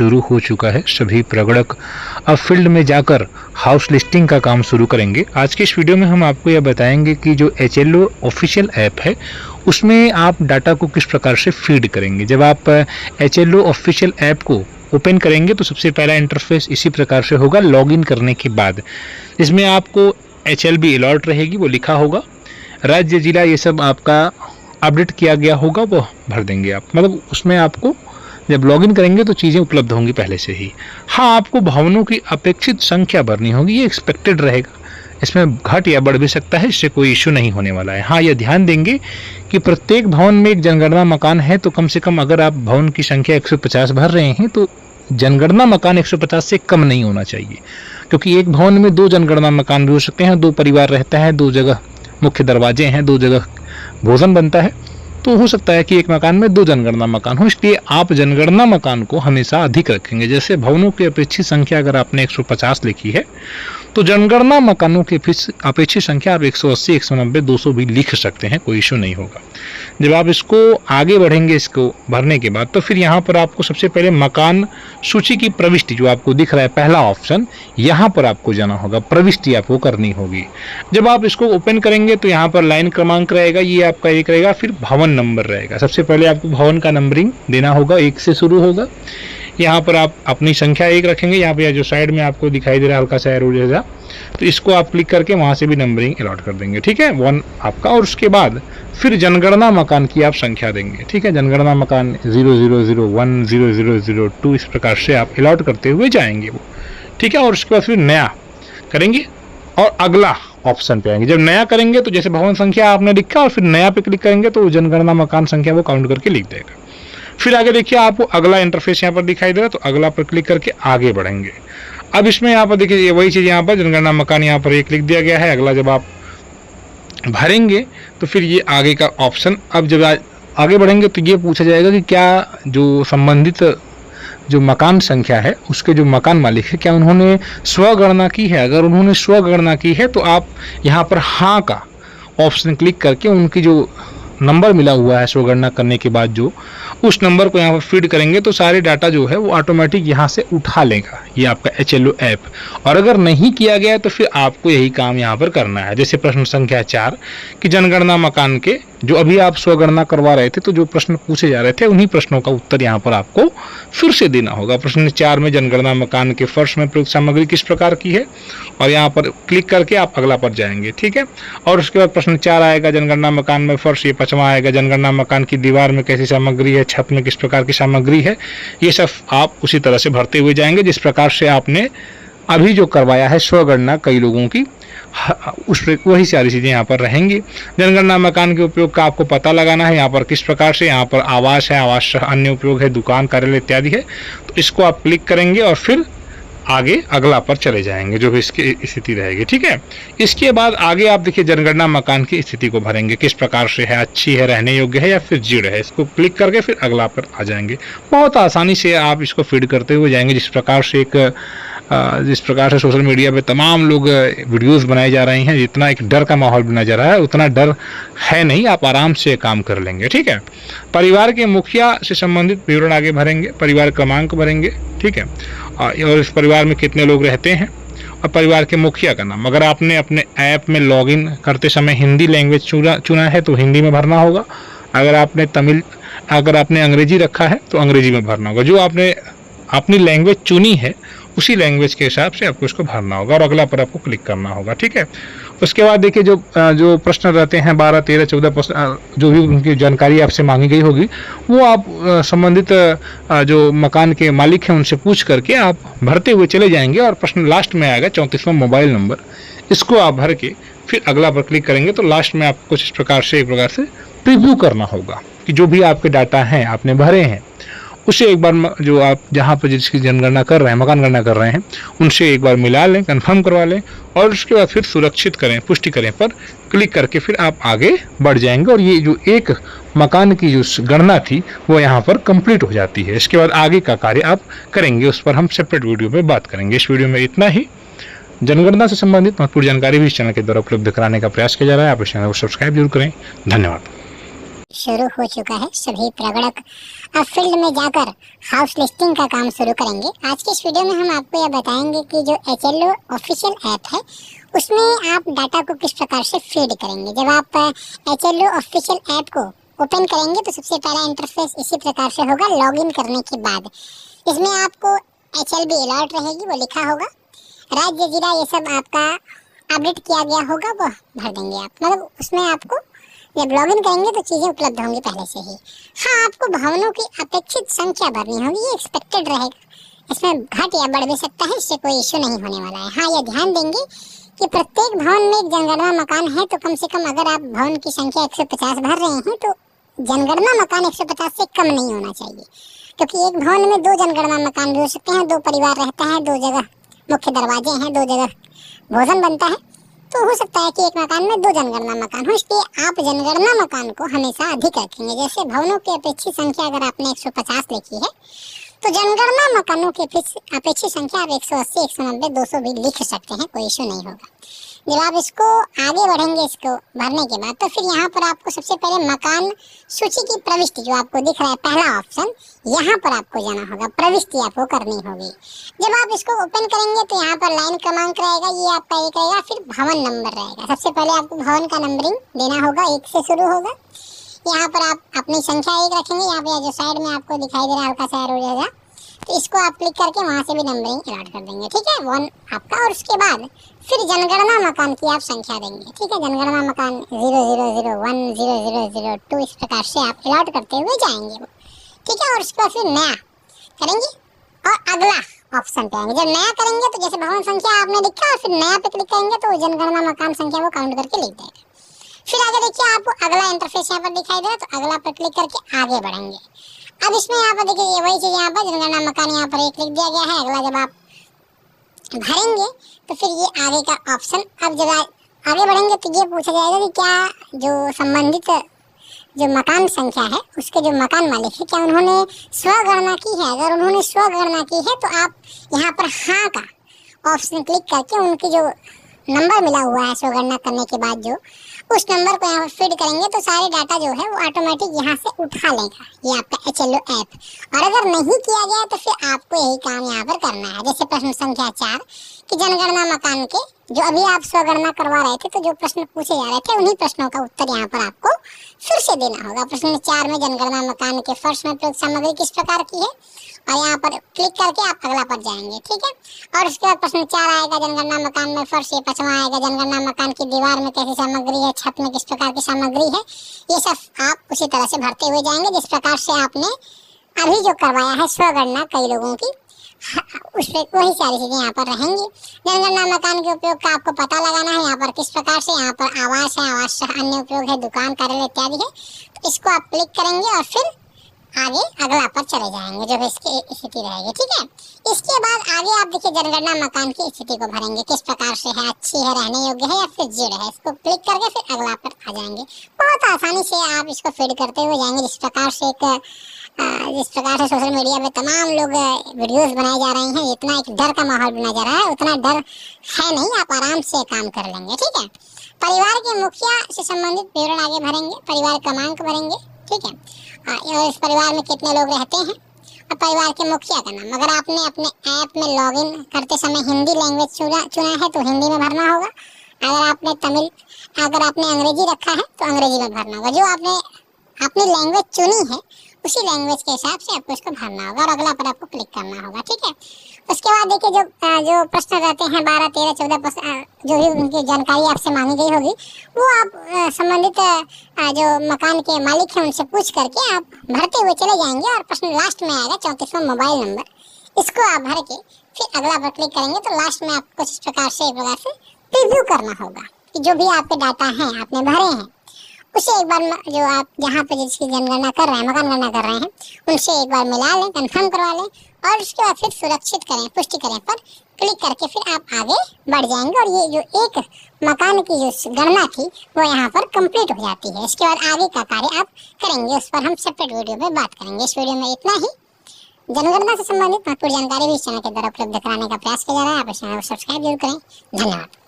शुरू हो चुका है। सभी प्रगणक अब फील्ड में जाकर हाउस लिस्टिंग का काम शुरू करेंगे। आज की इस वीडियो में हम आपको यह बताएंगे कि जो HLO ऑफिशियल ऐप है उसमें आप डाटा को किस प्रकार से फीड करेंगे। जब आप HLO ऑफिशियल ऐप को ओपन करेंगे तो सबसे पहला इंटरफेस इसी प्रकार से होगा लॉगिन करने के बाद। इसमें आपको HLB अलॉट रहेगी, वो लिखा होगा, राज्य जिला ये सब आपका अपडेट किया गया होगा, वो भर देंगे आप। मतलब उसमें आपको जब लॉगिन करेंगे तो चीज़ें उपलब्ध होंगी पहले से ही। हाँ, आपको भवनों की अपेक्षित संख्या भरनी होगी, ये एक्सपेक्टेड रहेगा, इसमें घट या बढ़ भी सकता है, इससे कोई इश्यू नहीं होने वाला है। हाँ, यह ध्यान देंगे कि प्रत्येक भवन में एक जनगणना मकान है, तो कम से कम अगर आप भवन की संख्या 150 भर रहे हैं तो जनगणना मकान 150 से कम नहीं होना चाहिए, क्योंकि एक भवन में 2 जनगणना मकान भी हो सकते हैं। 2 परिवार रहता है, 2 जगह मुख्य दरवाजे हैं, 2 जगह भोजन बनता है, तो हो सकता है कि एक मकान में 2 जनगणना मकान हो। इसलिए आप जनगणना मकान को हमेशा अधिक रखेंगे। जैसे भवनों की अपेक्षित संख्या अगर आपने 150 लिखी है तो जनगणना मकानों की अपेक्षित संख्या आप 180, 190, 200 भी लिख सकते हैं, कोई इशू नहीं होगा। जब आप इसको आगे बढ़ेंगे, इसको भरने के बाद, तो फिर यहाँ पर आपको सबसे पहले मकान सूची की प्रविष्टि जो आपको दिख रहा है पहला ऑप्शन, यहाँ पर आपको जाना होगा, प्रविष्टि आपको करनी होगी। जब आप इसको ओपन करेंगे तो यहाँ पर लाइन क्रमांक रहेगा, ये आपका एक रहेगा, फिर भवन नंबर रहेगा। सबसे पहले आपको भवन का नंबरिंग देना होगा, 1 से शुरू होगा। यहाँ पर आप अपनी संख्या 1 रखेंगे। यहाँ पे जो साइड में आपको दिखाई दे रहा है हल्का सा एरो जैसा, तो इसको आप क्लिक करके वहाँ से भी नंबरिंग अलॉट कर देंगे, ठीक है, 1 आपका। और उसके बाद फिर जनगणना मकान की आप संख्या देंगे, ठीक है, जनगणना मकान 0001, 0002 इस प्रकार से आप अलॉट करते हुए जाएंगे वो, ठीक है। और उसके बाद फिर नया करेंगे और अगला ऑप्शन पे आएंगे। जब नया करेंगे तो जैसे भवन संख्या आपने लिखा और फिर नया पे क्लिक करेंगे तो जनगणना मकान संख्या वो काउंट करके लिख देगा। फिर आगे देखिए आपको अगला इंटरफेस यहाँ पर दिखाई दे रहा है, तो अगला पर क्लिक करके आगे बढ़ेंगे। अब इसमें यहाँ पर देखिए वही चीज़, यहाँ पर जनगणना मकान यहाँ पर 1 लिख दिया गया है। अगला जब आप भरेंगे तो फिर ये आगे का ऑप्शन, अब जब आगे बढ़ेंगे तो ये पूछा जाएगा कि क्या जो संबंधित जो मकान संख्या है उसके जो मकान मालिक है क्या उन्होंने स्वगणना की है। अगर उन्होंने स्वगणना की है तो आप यहाँ पर हाँ का ऑप्शन क्लिक करके उनकी जो नंबर मिला हुआ है स्वगणना करने के बाद जो उस नंबर को यहाँ पर फीड करेंगे तो सारे डाटा जो है वो ऑटोमेटिक यहाँ से उठा लेगा ये आपका HLO ऐप। और अगर नहीं किया गया तो फिर आपको यही काम यहाँ पर करना है। जैसे प्रश्न संख्या 4 कि जनगणना मकान के जो अभी आप स्वगणना करवा रहे थे तो जो प्रश्न पूछे जा रहे थे उन्हीं प्रश्नों का उत्तर यहाँ पर आपको फिर से देना होगा। प्रश्न 4 में जनगणना मकान के फर्श में प्रयुक्त सामग्री किस प्रकार की है, और यहाँ पर क्लिक करके आप अगला पर जाएंगे, ठीक है। और उसके बाद प्रश्न 4 आएगा जनगणना मकान में फर्श, ये 5वां आएगा जनगणना मकान की दीवार में कैसी सामग्री है, छत में किस प्रकार की सामग्री है। ये सब आप उसी तरह से भरते हुए जाएंगे जिस प्रकार से आपने अभी जो करवाया है स्वगणना कई लोगों की, उस पर वही सारी चीज़ें यहाँ पर रहेंगी। जनगणना मकान के उपयोग का आपको पता लगाना है, यहाँ पर किस प्रकार से, यहाँ पर आवास है, आवास अन्य उपयोग है, दुकान, कार्यालय इत्यादि है, तो इसको आप क्लिक करेंगे और फिर आगे अगला पर चले जाएंगे जो भी इसकी स्थिति रहेगी, ठीक है। इसके बाद आगे आप देखिए जनगणना मकान की स्थिति को भरेंगे, किस प्रकार से है, अच्छी है, रहने योग्य है या फिर जीर्ण है। इसको क्लिक करके फिर अगला पर आ जाएंगे। बहुत आसानी से आप इसको फीड करते हुए जाएंगे। जिस प्रकार से सोशल मीडिया पे तमाम लोग वीडियोस बनाए जा रहे हैं, जितना एक डर का माहौल बना जा रहा है उतना डर है नहीं, आप आराम से काम कर लेंगे, ठीक है। परिवार के मुखिया से संबंधित विवरण आगे भरेंगे, परिवार क्रमांक भरेंगे, ठीक है, और इस परिवार में कितने लोग रहते हैं और परिवार के मुखिया का नाम। अगर आपने अपने ऐप में लॉगिन करते समय हिंदी लैंग्वेज चुना है तो हिंदी में भरना होगा। अगर आपने अंग्रेजी रखा है तो अंग्रेजी में भरना होगा। जो आपने अपनी लैंग्वेज चुनी है उसी लैंग्वेज के हिसाब से आपको इसको भरना होगा और अगला पर आपको क्लिक करना होगा, ठीक है। उसके बाद देखिए जो प्रश्न रहते हैं 12, 13, 14 प्रश्न, जो भी उनकी जानकारी आपसे मांगी गई होगी वो आप संबंधित जो मकान के मालिक हैं उनसे पूछ करके आप भरते हुए चले जाएंगे। और प्रश्न लास्ट में आएगा 34वां मोबाइल नंबर, इसको आप भर के फिर अगला पर क्लिक करेंगे तो लास्ट में आपको कुछ इस प्रकार से प्रीव्यू करना होगा कि जो भी आपके डाटा हैं आपने भरे हैं उसे एक बार जो आप जहाँ पर जिसकी जनगणना कर रहे हैं, मकान गणना कर रहे हैं, उनसे एक बार मिला लें, कंफर्म करवा लें और उसके बाद फिर सुरक्षित करें, पुष्टि करें पर क्लिक करके फिर आप आगे बढ़ जाएंगे। और ये जो एक मकान की जो गणना थी वो यहाँ पर कंप्लीट हो जाती है। इसके बाद आगे का कार्य आप करेंगे, उस पर हम सेपरेट वीडियो में बात करेंगे। इस वीडियो में इतना ही। जनगणना से संबंधित महत्वपूर्ण जानकारी भी इस चैनल के द्वारा उपलब्ध कराने का प्रयास किया जा रहा है। आप इस चैनल को सब्सक्राइब जरूर करें। धन्यवाद। शुरू हो चुका है। सभी प्रगणक अब फील्ड में जाकर हाउस लिस्टिंग का काम शुरू करेंगे। आज के इस वीडियो में हम आपको यह बताएंगे कि जो HLO ऑफिशियल ऐप है उसमें आप डाटा को किस प्रकार से फीड करेंगे। जब आप HLO ऑफिशियल ऐप को ओपन करेंगे तो सबसे पहला इंटरफेस इसी प्रकार से होगा। लॉगिन करने के बाद इसमें आपको HLB अलर्ट रहेगी, वो लिखा होगा। राज्य जिला ये सब आपका अपडेट किया गया होगा, वो भर देंगे आप। मतलब उसमें आपको जब लॉगिन करेंगे तो चीज़ें उपलब्ध होंगी पहले से ही। हाँ, आपको भवनों की अपेक्षित संख्या भरनी होगी, ये एक्सपेक्टेड रहेगा। इसमें घट या बढ़ भी सकता है, इससे कोई इश्यू नहीं होने वाला है। हाँ, ये ध्यान देंगे कि प्रत्येक भवन में एक जनगणना मकान है, तो कम से कम अगर आप भवन की संख्या 150 भर रहे हैं तो जनगणना मकान 150 से कम नहीं होना चाहिए, क्योंकि एक भवन में 2 जनगणना मकान भी हो सकते हैं। 2 परिवार रहता है, 2 जगह मुख्य दरवाजे हैं, 2 जगह भोजन बनता है, तो हो सकता है कि एक मकान में 2 जनगणना मकान हो। इसलिए आप जनगणना मकान को हमेशा अधिक रखेंगे। जैसे भवनों की अपेक्षित संख्या अगर आपने 150 लिखी है तो जनगणना मकानों की अपेक्षित संख्या आप 180, 190, 200 भी लिख सकते हैं, कोई इशू नहीं होगा। जब आप इसको आगे बढ़ेंगे इसको भरने के बाद, तो फिर यहाँ पर आपको सबसे पहले मकान सूची की प्रविष्टि जो आपको दिख रहा है पहला ऑप्शन, यहाँ पर आपको जाना होगा, प्रविष्टि आपको करनी होगी। जब आप इसको ओपन करेंगे तो यहाँ पर लाइन क्रमांक रहेगा, ये आपका एक रहेगा, फिर भवन नंबर रहेगा। सबसे पहले आपको भवन का नंबरिंग देना होगा, 1 से शुरू होगा। यहाँ पर आप अपनी संख्या 1 रखेंगे। यहाँ पे जो साइड में आपको दिखाई दे रहा है हल्का सा एरो जैसा, तो इसको आप क्लिक करके वहाँ से भी नंबरिंग अलॉट कर देंगे, ठीक है, 1 आपका। और उसके बाद फिर जनगणना मकान की आप संख्या देंगे, ठीक है। जनगणना मकान 0001, 0002 इस प्रकार से आप अलॉट करते हुए जाएंगे वो, ठीक है। और उसके बाद फिर नया करेंगे और अगला ऑप्शन पे आएंगे। जब नया करेंगे तो जैसे भवन संख्या आपने लिखा और फिर नया पे क्लिक करेंगे तो जनगणना मकान संख्या वो काउंट करके लिख देगा। फिर आगे देखिए आपको अगला इंटरफेस यहाँ पर दिखाई दे रहा है, तो अगला पर क्लिक करके आगे बढ़ेंगे। अब इसमें यहाँ पर देखिए ये वही चीज़, यहाँ पर जनगणना मकान यहाँ पर एक लिख दिया गया है। अगला जब आप भरेंगे तो फिर ये आगे का ऑप्शन, अब जब आगे बढ़ेंगे तो ये पूछा जाएगा कि क्या जो संबंधित जो मकान संख्या है उसके जो मकान मालिक है क्या उन्होंने स्वगणना की है। अगर उन्होंने स्वगणना की है तो आप यहाँ पर हाँ का ऑप्शन क्लिक करके उनकी जो नंबर मिला हुआ है स्वगणना करने के बाद जो उस नंबर को यहाँ फीड करेंगे तो सारे डाटा जो है वो ऑटोमेटिक यहाँ से उठा लेगा, ये आपका HLO ऐप। और अगर नहीं किया गया तो फिर आपको यही काम यहाँ पर करना है। जैसे प्रश्न संख्या 4 कि जनगणना मकान के जो अभी आप स्वगणना करवा रहे थे तो जो प्रश्न पूछे जा रहे थे उन्हीं प्रश्नों का उत्तर यहाँ पर आपको फिर से देना होगा। प्रश्न 4 में जनगणना मकान के फर्श में प्रयुक्त सामग्री किस प्रकार की है, और यहाँ पर क्लिक करके आप अगला पर जाएंगे, ठीक है। और उसके बाद प्रश्न 4 आएगा जनगणना मकान में फर्श, ये 5वां आएगा जनगणना मकान की दीवार में कैसी सामग्री है, छत में किस प्रकार की सामग्री है। ये सब आप उसी तरह से भरते हुए जाएंगे जिस प्रकार से आपने अभी जो करवाया है स्वगणना कई लोगों की, उस पर वही सारी चीजें यहाँ पर रहेंगी। जनगणना मकान के उपयोग का आपको पता लगाना है, यहाँ पर किस प्रकार से, यहाँ पर आवास है, आवास अन्य उपयोग है, दुकान, कार्यालय इत्यादि है। तो इसको आप क्लिक करेंगे और फिर आगे अगला पर चले जाएंगे जब इसकी स्थिति रहेगी, ठीक है। इसके बाद आगे आप देखिए जनगणना मकान की स्थिति को भरेंगे, किस प्रकार से है, अच्छी है, रहने योग्य है या फिर जीर्ण है। इसको क्लिक करके फिर अगला पर आ जाएंगे। बहुत आसानी से आप इसको फीड करते हुए जाएंगे। जिस प्रकार से सोशल मीडिया पे तमाम लोग वीडियोस बनाए जा रहे हैं, इतना एक डर का माहौल बना जा रहा है, उतना डर है नहीं, आप आराम से काम कर लेंगे, ठीक है। परिवार के मुखिया से संबंधित विवरण आगे भरेंगे, परिवार क्रमांक भरेंगे, ठीक है, और इस परिवार में कितने लोग रहते हैं और परिवार के मुखिया का नाम। अगर आपने अपने ऐप में लॉगिन करते समय हिंदी लैंग्वेज चुना है तो हिंदी में भरना होगा। अगर आपने अंग्रेजी रखा है तो अंग्रेजी में भरना होगा। जो आपने अपनी लैंग्वेज चुनी है उसी लैंग्वेज के हिसाब से आपको इसको भरना होगा और अगला पर आपको क्लिक करना होगा, ठीक है। उसके बाद देखिए जो प्रश्न रहते हैं 12, 13, 14 जो भी उनकी जानकारी आपसे मांगी गई होगी वो आप संबंधित जो मकान के मालिक हैं उनसे पूछ करके आप भरते हुए चले जाएंगे। और प्रश्न लास्ट में आएगा 34वां मोबाइल नंबर, इसको आप भर के फिर अगला पर क्लिक करेंगे तो लास्ट में आपको इस प्रकार से प्रीव्यू करना होगा कि जो भी आपके डाटा हैं आपने भरे हैं उसे एक बार जो आप जहाँ पे जिसकी जनगणना कर रहे हैं, मकान गणना कर रहे हैं, उनसे एक बार मिला लें, कंफर्म करवा लें और उसके बाद फिर सुरक्षित करें, पुष्टि करें पर क्लिक करके फिर आप आगे बढ़ जाएंगे। और ये जो एक मकान की जो गणना थी वो यहाँ पर कंप्लीट हो जाती है। इसके बाद आगे का कार्य आप करेंगे, उस पर हम सेपरेट वीडियो में बात करेंगे। इस वीडियो में इतना ही। जनगणना से संबंधित महत्वपूर्ण जानकारी भी इस चैनल के द्वारा उपलब्ध कराने का प्रयास किया जा रहा है। आप इस चैनल को सब्सक्राइब जरूर करें। धन्यवाद।